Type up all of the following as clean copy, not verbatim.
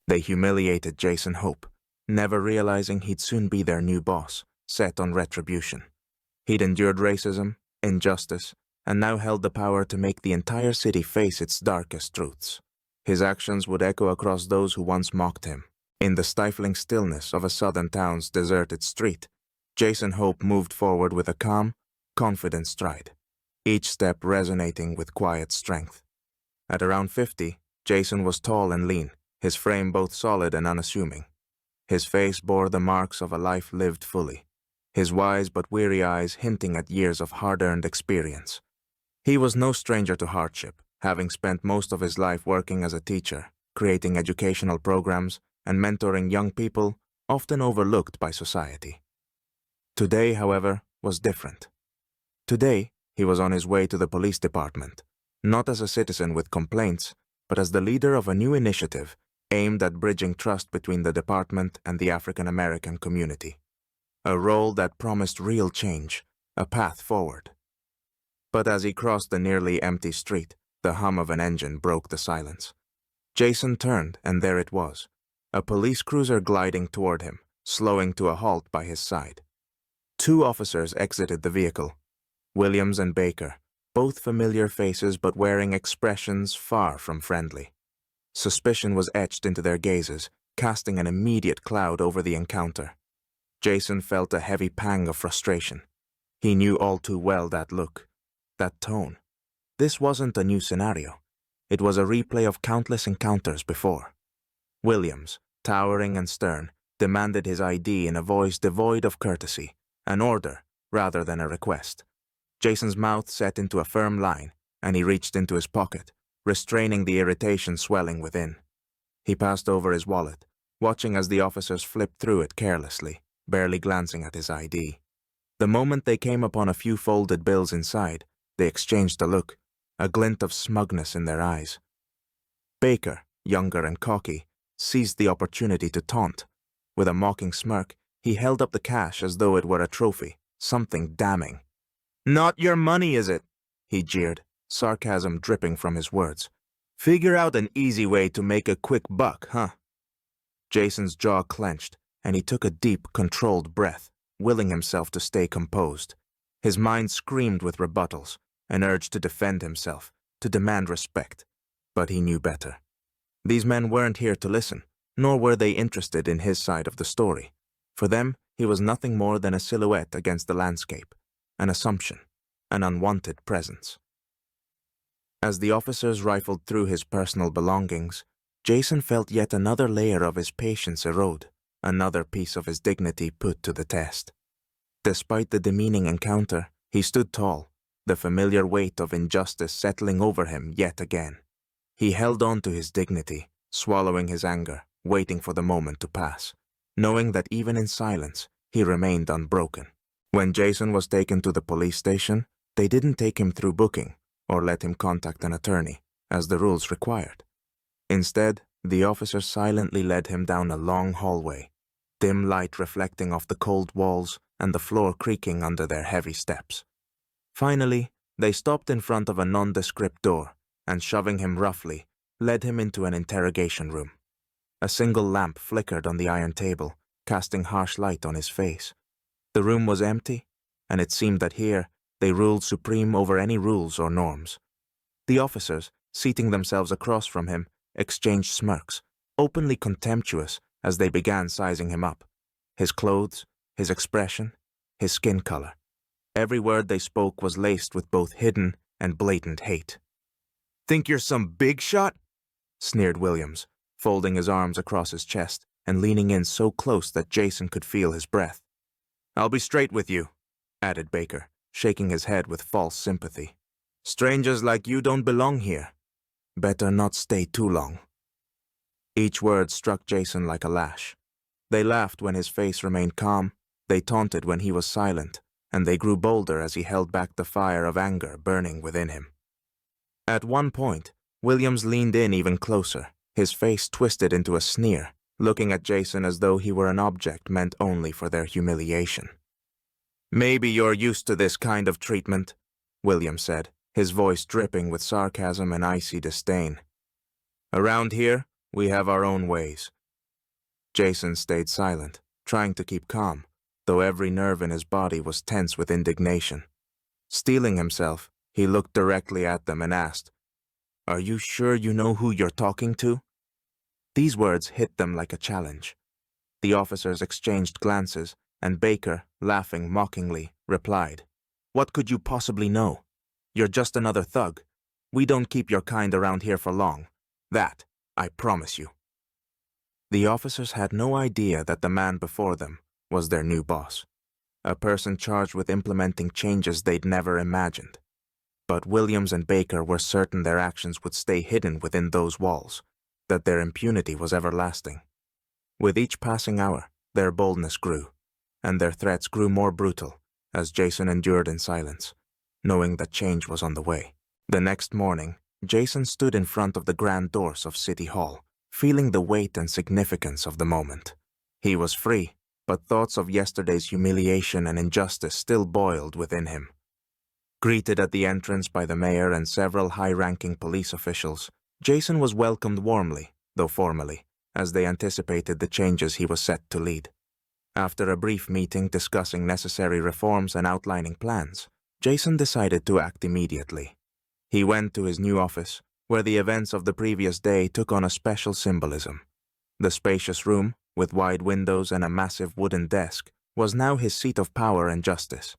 They humiliated Jason Hope, never realizing he'd soon be their new boss, set on retribution. He'd endured racism, injustice, and now held the power to make the entire city face its darkest truths. His actions would echo across those who once mocked him. In the stifling stillness of a southern town's deserted street, Jason Hope moved forward with a calm, confident stride, each step resonating with quiet strength. At around 50, Jason was tall and lean, his frame both solid and unassuming. His face bore the marks of a life lived fully, his wise but weary eyes hinting at years of hard-earned experience. He was no stranger to hardship, having spent most of his life working as a teacher, creating educational programs, and mentoring young people, often overlooked by society. Today, however, was different. Today, he was on his way to the police department, not as a citizen with complaints, but as the leader of a new initiative aimed at bridging trust between the department and the African-American community. A role that promised real change, a path forward. But as he crossed the nearly empty street, the hum of an engine broke the silence. Jason turned, and there it was, a police cruiser gliding toward him, slowing to a halt by his side. Two officers exited the vehicle, Williams and Baker, both familiar faces but wearing expressions far from friendly. Suspicion was etched into their gazes, casting an immediate cloud over the encounter. Jason felt a heavy pang of frustration. He knew all too well that look, that tone. This wasn't a new scenario. It was a replay of countless encounters before. Williams, towering and stern, demanded his ID in a voice devoid of courtesy, an order rather than a request. Jason's mouth set into a firm line, and he reached into his pocket, restraining the irritation swelling within. He passed over his wallet, watching as the officers flipped through it carelessly, barely glancing at his ID. The moment they came upon a few folded bills inside, they exchanged a look, a glint of smugness in their eyes. Baker, younger and cocky, seized the opportunity to taunt. With a mocking smirk, he held up the cash as though it were a trophy, something damning. "Not your money, is it?" he jeered, sarcasm dripping from his words. "Figure out an easy way to make a quick buck, huh?" Jason's jaw clenched, and he took a deep, controlled breath, willing himself to stay composed. His mind screamed with rebuttals, an urge to defend himself, to demand respect. But he knew better. These men weren't here to listen, nor were they interested in his side of the story. For them, he was nothing more than a silhouette against the landscape, an assumption, an unwanted presence. As the officers rifled through his personal belongings, Jason felt yet another layer of his patience erode, another piece of his dignity put to the test. Despite the demeaning encounter, he stood tall, the familiar weight of injustice settling over him yet again. He held on to his dignity, swallowing his anger, waiting for the moment to pass, knowing that even in silence, he remained unbroken. When Jason was taken to the police station, they didn't take him through booking or let him contact an attorney, as the rules required. Instead, the officer silently led him down a long hallway, dim light reflecting off the cold walls and the floor creaking under their heavy steps. Finally, they stopped in front of a nondescript door and, shoving him roughly, led him into an interrogation room. A single lamp flickered on the iron table, casting harsh light on his face. The room was empty, and it seemed that here they ruled supreme over any rules or norms. The officers, seating themselves across from him, exchanged smirks, openly contemptuous as they began sizing him up. His clothes, his expression, his skin color. Every word they spoke was laced with both hidden and blatant hate. "Think you're some big shot?" sneered Williams, folding his arms across his chest and leaning in so close that Jason could feel his breath. "I'll be straight with you," added Baker, shaking his head with false sympathy. "Strangers like you don't belong here. Better not stay too long." Each word struck Jason like a lash. They laughed when his face remained calm, they taunted when he was silent, and they grew bolder as he held back the fire of anger burning within him. At one point, Williams leaned in even closer, his face twisted into a sneer, looking at Jason as though he were an object meant only for their humiliation. "Maybe you're used to this kind of treatment," Williams said, his voice dripping with sarcasm and icy disdain. "Around here, we have our own ways, Jason stayed silent, trying to keep calm, though every nerve in his body was tense with indignation. Steeling himself, he looked directly at them and asked, "Are you sure you know who you're talking to?" These words hit them like a challenge. The officers exchanged glances, and Baker, laughing mockingly, replied, "What could you possibly know? You're just another thug. We don't keep your kind around here for long. That, I promise you." The officers had no idea that the man before them was their new boss, a person charged with implementing changes they'd never imagined. But Williams and Baker were certain their actions would stay hidden within those walls, that their impunity was everlasting. With each passing hour, their boldness grew, and their threats grew more brutal as Jason endured in silence, knowing that change was on the way. The next morning, Jason stood in front of the grand doors of City Hall, feeling the weight and significance of the moment. He was free, but thoughts of yesterday's humiliation and injustice still boiled within him. Greeted at the entrance by the mayor and several high-ranking police officials, Jason was welcomed warmly, though formally, as they anticipated the changes he was set to lead. After a brief meeting discussing necessary reforms and outlining plans, Jason decided to act immediately. He went to his new office, where the events of the previous day took on a special symbolism. The spacious room, with wide windows and a massive wooden desk, was now his seat of power and justice.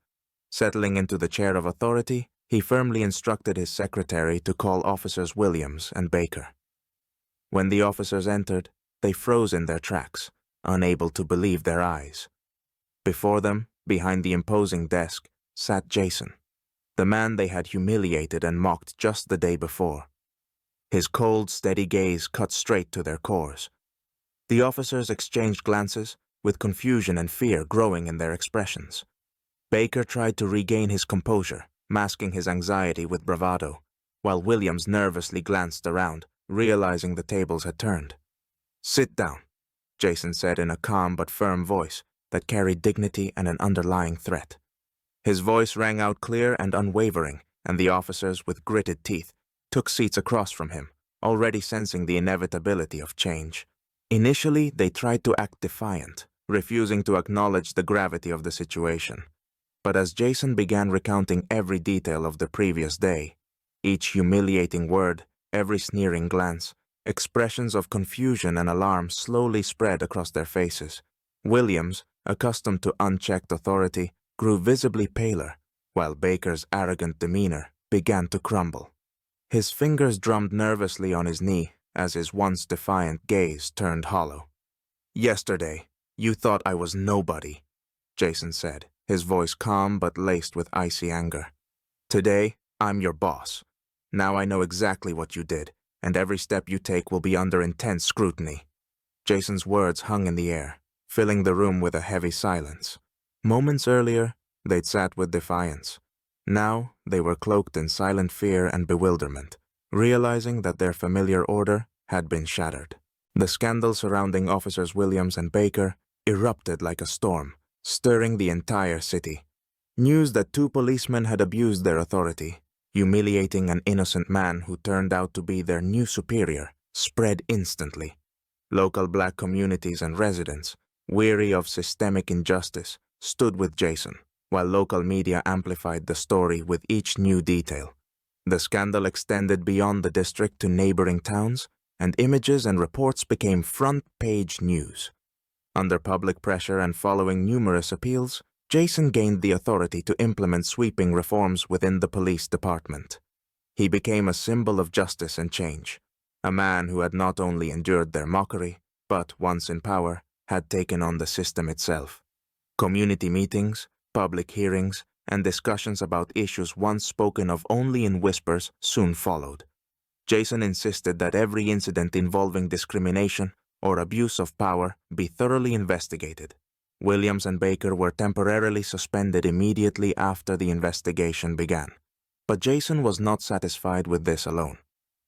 Settling into the chair of authority, he firmly instructed his secretary to call officers Williams and Baker. When the officers entered, they froze in their tracks, unable to believe their eyes. Before them, behind the imposing desk, sat Jason, the man they had humiliated and mocked just the day before. His cold, steady gaze cut straight to their cores. The officers exchanged glances, with confusion and fear growing in their expressions. Baker tried to regain his composure, masking his anxiety with bravado, while Williams nervously glanced around, realizing the tables had turned. "Sit down," Jason said in a calm but firm voice that carried dignity and an underlying threat. His voice rang out clear and unwavering, and the officers, with gritted teeth, took seats across from him, already sensing the inevitability of change. Initially, they tried to act defiant, refusing to acknowledge the gravity of the situation. But as Jason began recounting every detail of the previous day, each humiliating word, every sneering glance, expressions of confusion and alarm slowly spread across their faces. Williams, accustomed to unchecked authority, grew visibly paler, while Baker's arrogant demeanor began to crumble. His fingers drummed nervously on his knee as his once defiant gaze turned hollow. "Yesterday, you thought I was nobody," Jason said, his voice calm but laced with icy anger. "Today, I'm your boss. Now I know exactly what you did, and every step you take will be under intense scrutiny." Jason's words hung in the air, filling the room with a heavy silence. Moments earlier, they'd sat with defiance. Now, they were cloaked in silent fear and bewilderment, realizing that their familiar order had been shattered. The scandal surrounding officers Williams and Baker erupted like a storm, stirring the entire city. News that two policemen had abused their authority, humiliating an innocent man who turned out to be their new superior, spread instantly. Local black communities and residents, weary of systemic injustice, stood with Jason, while local media amplified the story with each new detail. The scandal extended beyond the district to neighboring towns, and images and reports became front-page news. Under public pressure and following numerous appeals, Jason gained the authority to implement sweeping reforms within the police department. He became a symbol of justice and change, a man who had not only endured their mockery, but, once in power, had taken on the system itself. Community meetings, public hearings, and discussions about issues once spoken of only in whispers soon followed. Jason insisted that every incident involving discrimination or abuse of power be thoroughly investigated. Williams and Baker were temporarily suspended immediately after the investigation began. But Jason was not satisfied with this alone.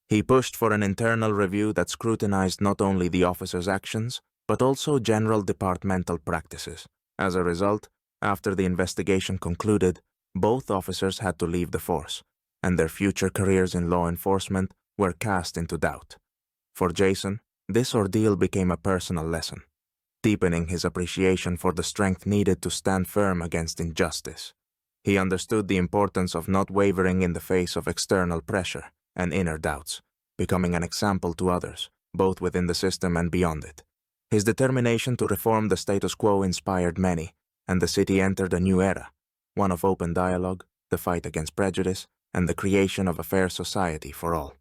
He pushed for an internal review that scrutinized not only the officers' actions, but also general departmental practices. As a result, after the investigation concluded, both officers had to leave the force, and their future careers in law enforcement were cast into doubt. For Jason, this ordeal became a personal lesson. deepening his appreciation for the strength needed to stand firm against injustice. He understood the importance of not wavering in the face of external pressure and inner doubts, becoming an example to others, both within the system and beyond it. His determination to reform the status quo inspired many, and the city entered a new era, one of open dialogue, the fight against prejudice, and the creation of a fair society for all.